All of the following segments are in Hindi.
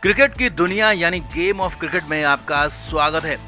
क्रिकेट की दुनिया यानी गेम ऑफ क्रिकेट में आपका स्वागत है।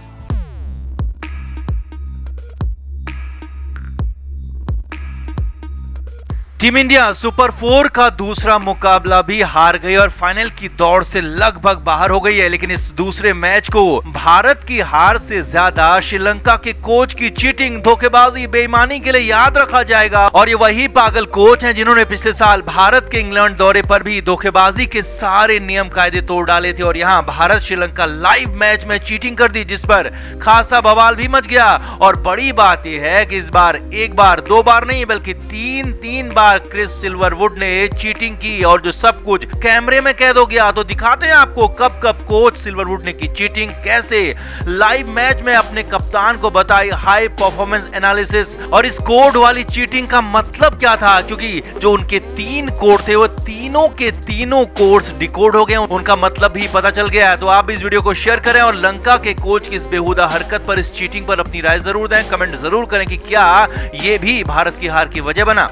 टीम इंडिया सुपर 4 का दूसरा मुकाबला भी हार गई और फाइनल की दौड़ से लगभग बाहर हो गई है। लेकिन इस दूसरे मैच को भारत की हार से ज्यादा श्रीलंका के कोच की चीटिंग, धोखेबाजी, बेईमानी के लिए याद रखा जाएगा। और ये वही पागल कोच हैं जिन्होंने पिछले साल भारत के इंग्लैंड दौरे पर भी धोखेबाजी के सारे नियम कायदे तोड़ डाले थे और यहाँ भारत श्रीलंका लाइव मैच में चीटिंग कर दी, जिस पर खासा बवाल भी मच गया। और बड़ी बात यह है कि इस बार एक बार दो बार नहीं बल्कि तीन बार क्रिस सिल्वरवुड ने चीटिंग की और जो सब कुछ कैमरे में कैद हो गया। तो दिखाते हैं आपको कब कब कोच सिल्वरवुड ने की चीटिंग, कैसे लाइव मैच में अपने कप्तान को बताई हाई परफॉर्मेंस एनालिसिस और इस कोड वाली चीटिंग का मतलब क्या था, क्योंकि जो उनके 3 कोड थे वो तीनों के तीनों कोड्स डिकोड हो गए, उनका मतलब भी पता चल गया है। तो आप इस वीडियो को शेयर करें और लंका के कोच की इस बेहुदा हरकत पर, इस चीटिंग पर अपनी राय जरूर दें। कमेंट जरूर करें कि क्या ये भी भारत की हार की वजह बना।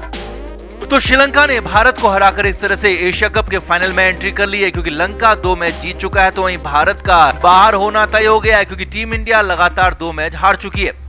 तो श्रीलंका ने भारत को हराकर इस तरह से एशिया कप के फाइनल में एंट्री कर ली है, क्योंकि लंका 2 मैच जीत चुका है। तो वहीं भारत का बाहर होना तय हो गया है, क्योंकि टीम इंडिया लगातार 2 मैच हार चुकी है।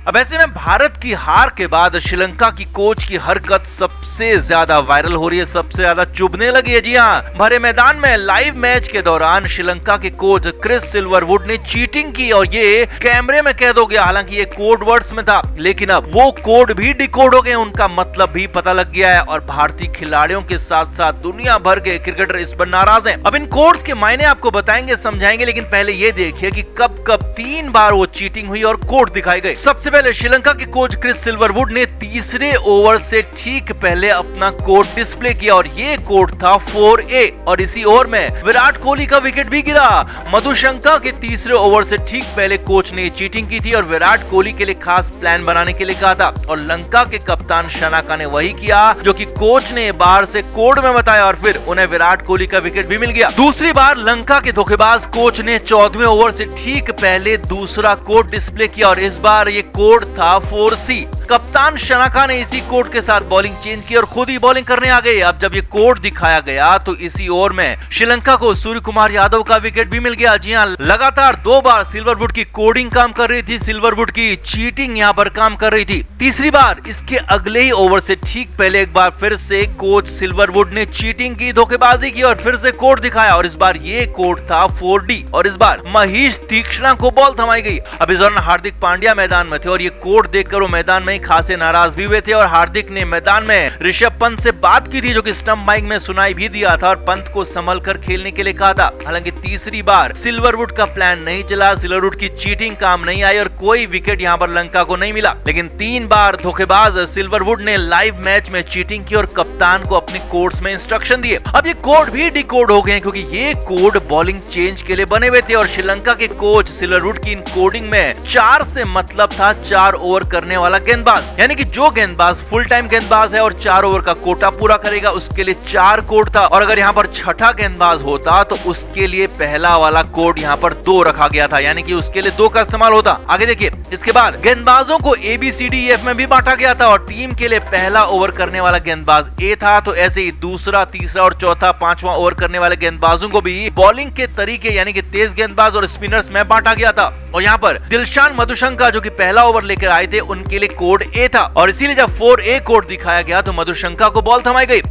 अब ऐसे में भारत की हार के बाद श्रीलंका की कोच की हरकत सबसे ज्यादा वायरल हो रही है, सबसे ज्यादा चुभने लगी है। जी हाँ, भरे मैदान में लाइव मैच के दौरान श्रीलंका के कोच क्रिस सिल्वरवुड ने चीटिंग की और ये कैमरे में कैद हो गया। हालांकि ये कोड वर्ड्स में था, लेकिन अब वो कोड भी डिकोड हो गए, उनका मतलब भी पता लग गया है। और भारतीय खिलाड़ियों के साथ साथ दुनिया भर के क्रिकेटर इस पर नाराज हैं। अब इन कोड्स के मायने आपको बताएंगे, समझाएंगे, लेकिन पहले ये देखिए कि कब कब 3 बार वो चीटिंग हुई और कोड दिखाए गए। सबसे पहले श्रीलंका के कोच क्रिस सिल्वरवुड ने तीसरे ओवर से ठीक पहले अपना कोड डिस्प्ले किया और ये कोड था 4A और इसी ओवर में विराट कोहली का विकेट भी गिरा। मधुशंका के तीसरे ओवर से ठीक पहले कोच ने चीटिंग की थी और विराट कोहली के लिए खास प्लान बनाने के लिए कहा था और लंका के कप्तान शनाका ने वही किया जो कि कोच ने बाहर से कोड में बताया और फिर उन्हें विराट कोहली का विकेट भी मिल गया। दूसरी बार लंका के धोखेबाज कोच ने 14वें ओवर से ठीक पहले दूसरा कोड डिस्प्ले किया और इस बार ये कोड था 4C। कप्तान शनाका ने इसी कोड के साथ बॉलिंग चेंज की और खुद ही बॉलिंग करने आ गए। अब जब ये कोड दिखाया गया तो इसी ओवर में श्रीलंका को सूर्य कुमार यादव का विकेट भी मिल गया। जी हाँ, लगातार 2 बार सिल्वरवुड की कोडिंग काम कर रही थी, सिल्वरवुड की चीटिंग यहाँ पर काम कर रही थी। तीसरी बार इसके अगले ही ओवर से ठीक पहले एक बार फिर से कोच सिल्वरवुड ने चीटिंग की, धोखेबाजी की और फिर से कोड दिखाया और इस बार ये कोड था 4D और इस बार महेश तीक्ष्णा को बॉल थमाई गई। अब इस दौरान हार्दिक पांड्या मैदान में थे और ये कोड देखकर वो मैदान में खासे नाराज भी हुए थे और हार्दिक ने मैदान में ऋषभ पंत से बात की थी, जो कि स्टंप माइक में सुनाई भी दिया था और पंत को संभल कर खेलने के लिए कहा था। हालांकि तीसरी बार सिल्वरवुड का प्लान नहीं चला, सिल्वरवुड की चीटिंग काम नहीं आई और कोई विकेट यहाँ पर लंका को नहीं मिला। लेकिन 3 बार धोखेबाज सिल्वरवुड ने लाइव मैच में चीटिंग की और कप्तान को अपने कोड्स में इंस्ट्रक्शन दिए। अब ये कोड भी डिकोड हो गए, क्योंकि ये कोड बॉलिंग चेंज के लिए बने हुए थे और श्रीलंका के कोच सिल्वरवुड की इन कोडिंग में 4 से मतलब था 4 ओवर करने वाला गेंदबाज, यानी कि जो गेंदबाज फुल टाइम गेंदबाज है और 4 ओवर का कोटा पूरा करेगा उसके लिए 4 कोड था। और अगर यहाँ पर छठा गेंदबाज होता तो उसके लिए पहला वाला कोड यहाँ पर 2 रखा गया था, यानी कि उसके लिए 2 का इस्तेमाल होता। आगे देखिए, इसके बाद गेंदबाजों को ABCDEF में भी बांटा गया था और टीम के लिए पहला ओवर करने वाला गेंदबाज A था, तो ऐसे ही दूसरा, तीसरा और चौथा, 5वां ओवर करने वाले गेंदबाजों को भी बॉलिंग के तरीके यानी कि तेज गेंदबाज और स्पिनर्स में बांटा गया था। और यहाँ पर दिलशान मधुशंका जो कि पहला ओवर लेकर आए थे उनके लिए कोड A था और इसीलिए जब 4A कोड दिखाया गया तो मधुशंका को बॉल थमाई गई।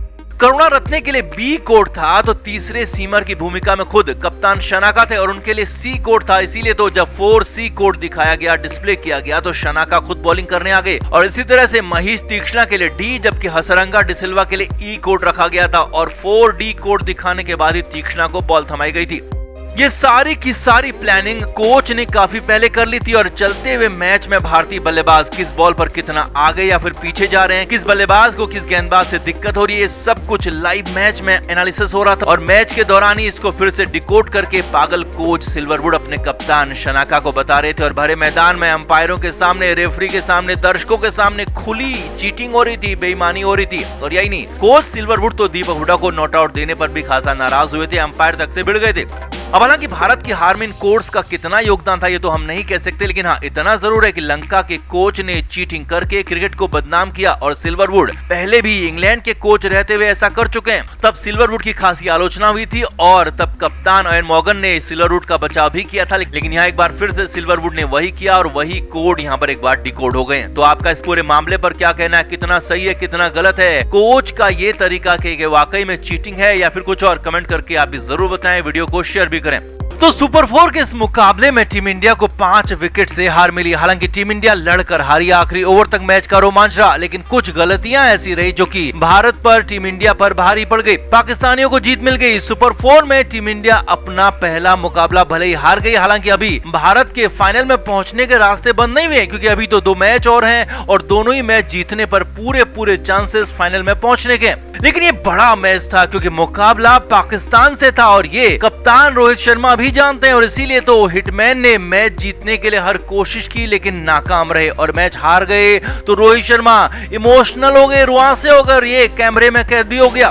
करुणा रत्ने के लिए B कोड था, तो तीसरे सीमर की भूमिका में खुद कप्तान शनाका थे और उनके लिए C कोड था। इसीलिए तो जब 4C कोड दिखाया गया, डिस्प्ले किया गया, तो शनाका खुद बॉलिंग करने आ गए। और इसी तरह से महेश तीक्ष्णा के लिए D, जबकि हसरंगा डिसिल्वा के लिए E कोड रखा गया था और 4D कोड दिखाने के बाद ही तीक्ष्णा को बॉल थमाई गई थी। ये सारी की सारी प्लानिंग कोच ने काफी पहले कर ली थी और चलते हुए मैच में भारतीय बल्लेबाज किस बॉल पर कितना आगे या फिर पीछे जा रहे हैं, किस बल्लेबाज को किस गेंदबाज से दिक्कत हो रही है, ये सब कुछ लाइव मैच में एनालिसिस हो रहा था। और मैच के दौरान ही इसको फिर से डिकोड करके पागल कोच सिल्वरवुड अपने कप्तान शनाका को बता रहे थे और भरे मैदान में अंपायरों के सामने, रेफरी के सामने, दर्शकों के सामने खुली चीटिंग हो रही थी, बेईमानी हो रही थी। और यही नहीं, कोच सिल्वरवुड तो दीपक हुडा को नॉट आउट देने पर भी खासा नाराज हुए थे, अंपायर तक से भिड़ गए थे। अब हालांकि भारत की हार में इन कोर्स का कितना योगदान था ये तो हम नहीं कह सकते, लेकिन हाँ इतना जरूर है कि लंका के कोच ने चीटिंग करके क्रिकेट को बदनाम किया और सिल्वरवुड पहले भी इंग्लैंड के कोच रहते हुए ऐसा कर चुके हैं। तब सिल्वरवुड की खासी आलोचना हुई थी और तब कप्तान एन मॉर्गन ने सिल्वरवुड का बचाव भी किया था, लेकिन यहाँ एक बार फिर से सिल्वरवुड ने वही किया और वही कोड यहाँ पर एक बार डिकोड हो गए। तो आपका इस पूरे मामले पर क्या कहना है, कितना सही है कितना गलत है, कोच का ये तरीका कि वाकई में चीटिंग है या फिर कुछ और, कमेंट करके आप भी जरूर बताएं, वीडियो को शेयर भी करें। तो सुपर 4 के इस मुकाबले में टीम इंडिया को 5 विकेट से हार मिली। हालांकि टीम इंडिया लड़कर हारी, आखिरी ओवर तक मैच का रोमांच रहा, लेकिन कुछ गलतियां ऐसी रही जो कि भारत पर, टीम इंडिया पर भारी पड़ गई। पाकिस्तानियों को जीत मिल गई। सुपर 4 में टीम इंडिया अपना पहला मुकाबला भले ही हार गई, हालांकि अभी भारत के फाइनल में पहुंचने के रास्ते बंद नहीं हुए, क्योंकि अभी तो 2 मैच और हैं और दोनों ही मैच जीतने पर पूरे चांसेस फाइनल में पहुंचने के। लेकिन ये बड़ा मैच था क्योंकि मुकाबला पाकिस्तान से था और ये कप्तान रोहित शर्मा भी जानते हैं और इसीलिए तो हिटमैन ने मैच जीतने के लिए हर कोशिश की, लेकिन नाकाम रहे और मैच हार गए। तो रोहित शर्मा इमोशनल हो गए, रुआंसे हो गए, ये कैमरे में कैद भी हो गया।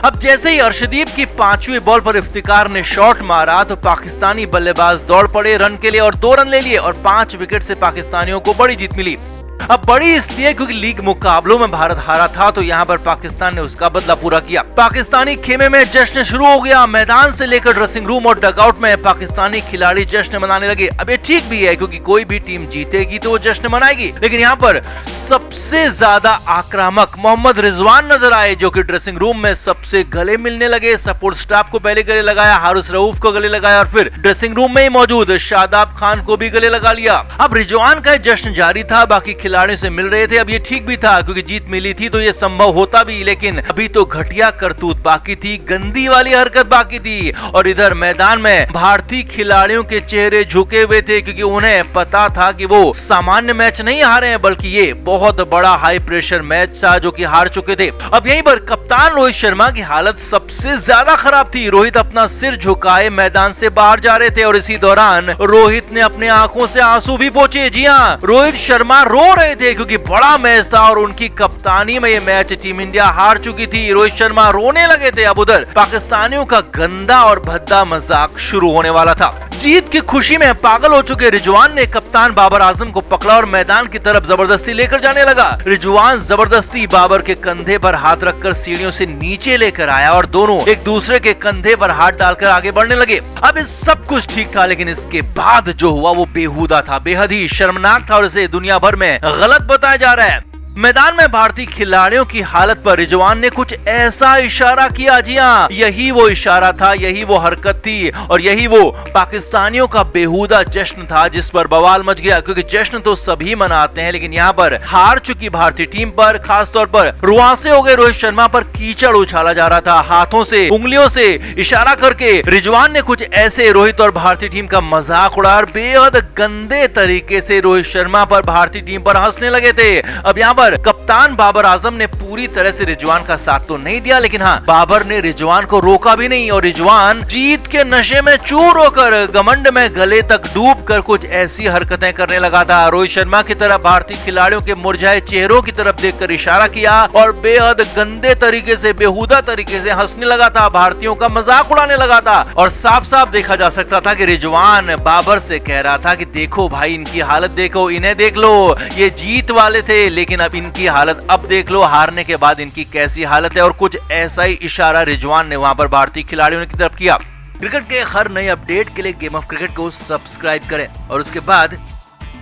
अब जैसे ही अर्शदीप की 5वीं बॉल पर इफ्तिकार ने शॉट मारा तो पाकिस्तानी बल्लेबाज दौड़ पड़े रन के लिए और 2 रन ले लिए और 5 विकेट से पाकिस्तानियों को बड़ी जीत मिली। अब बड़ी इसलिए क्योंकि लीग मुकाबलों में भारत हारा था, तो यहाँ पर पाकिस्तान ने उसका बदला पूरा किया। पाकिस्तानी खेमे में जश्न शुरू हो गया। मैदान से लेकर ड्रेसिंग रूम और डगआउट में पाकिस्तानी खिलाड़ी जश्न मनाने लगे। अब ये ठीक भी है क्योंकि कोई भी टीम जीतेगी तो वो जश्न मनाएगी, लेकिन यहाँ पर सबसे ज्यादा आक्रामक मोहम्मद रिजवान नजर आए, जो कि ड्रेसिंग रूम में सबसे गले मिलने लगे। सपोर्ट स्टाफ को पहले गले लगाया, हारिस रऊफ को गले लगाया और फिर ड्रेसिंग रूम में ही मौजूद शादाब खान को भी गले लगा लिया। अब रिजवान का जश्न जारी था, बाकी खिलाड़ियों से मिल रहे थे। अब ये ठीक भी था क्योंकि जीत मिली थी तो ये संभव होता भी, लेकिन अभी तो घटिया करतूत बाकी थी, गंदी वाली हरकत बाकी थी। और इधर मैदान में भारतीय खिलाड़ियों के चेहरे झुके हुए थे क्योंकि उन्हें पता था कि वो सामान्य मैच नहीं हारे हैं, बल्कि ये बहुत बड़ा हाई प्रेशर मैच था जो कि हार चुके थे। अब यहीं पर कप्तान रोहित शर्मा की हालत सबसे ज्यादा खराब थी। रोहित अपना सिर झुकाए मैदान से बाहर जा रहे थे और इसी दौरान रोहित ने अपने आंखों से आंसू भी पोंछे। जी हाँ, रोहित शर्मा रो रहे थे क्योंकि बड़ा मैच था और उनकी कप्तानी में ये मैच टीम इंडिया हार चुकी थी। रोहित शर्मा रोने लगे थे। अब उधर पाकिस्तानियों का गंदा और भद्दा मजाक शुरू होने वाला था। जीत की खुशी में पागल हो चुके रिजवान ने कप्तान बाबर आजम को पकड़ा और मैदान की तरफ जबरदस्ती लेकर जाने लगा। रिजवान जबरदस्ती बाबर के कंधे पर हाथ रखकर सीढ़ियों से नीचे लेकर आया और दोनों एक दूसरे के कंधे पर हाथ डालकर आगे बढ़ने लगे। अब इस सब कुछ ठीक था, लेकिन इसके बाद जो हुआ वो बेहुदा था, बेहद ही शर्मनाक था और इसे दुनिया भर में गलत बताया जा रहा है। मैदान में भारतीय खिलाड़ियों की हालत पर रिजवान ने कुछ ऐसा इशारा किया। जी हाँ, यही वो इशारा था, यही वो हरकत थी और यही वो पाकिस्तानियों का बेहुदा जश्न था जिस पर बवाल मच गया। क्योंकि जश्न तो सभी मनाते हैं, लेकिन यहाँ पर हार चुकी भारतीय टीम पर खासतौर पर रुआंसे हो गए। रोहित शर्मा पर कीचड़ उछाला जा रहा था, हाथों से उंगलियों से इशारा करके रिजवान ने कुछ ऐसे रोहित और भारतीय टीम का मजाक उड़ाया और बेहद गंदे तरीके से रोहित शर्मा पर भारतीय टीम पर हंसने लगे थे। अब यहाँ कप्तान बाबर आजम ने पूरी तरह से रिजवान का साथ तो नहीं दिया, लेकिन हाँ, बाबर ने रिजवान को रोका भी नहीं और रिजवान जीत के नशे में चूर होकर घमंड में गले तक डूब कर कुछ ऐसी हरकतें करने लगा था। रोहित शर्मा की तरफ भारतीय खिलाड़ियों के मुरझाए चेहरों की तरफ देखकर इशारा किया और बेहद गंदे तरीके से, बेहुदा तरीके से हंसने लगा था, भारतीयों का मजाक उड़ाने लगा था और साफ साफ देखा जा सकता था कि रिजवान बाबर से कह रहा था कि देखो भाई, इनकी हालत देखो, इन्हें देख लो, ये जीत वाले थे लेकिन अब इनकी हालत अब देख लो, हारने के बाद इनकी कैसी हालत है। और कुछ ऐसा ही इशारा रिजवान ने वहां पर भारतीय खिलाड़ियों की तरफ किया। क्रिकेट के हर नए अपडेट के लिए गेम ऑफ क्रिकेट को सब्सक्राइब करें और उसके बाद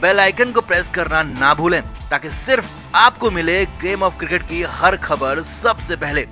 बेल आइकन को प्रेस करना ना भूलें ताकि सिर्फ आपको मिले गेम ऑफ क्रिकेट की हर खबर सबसे पहले।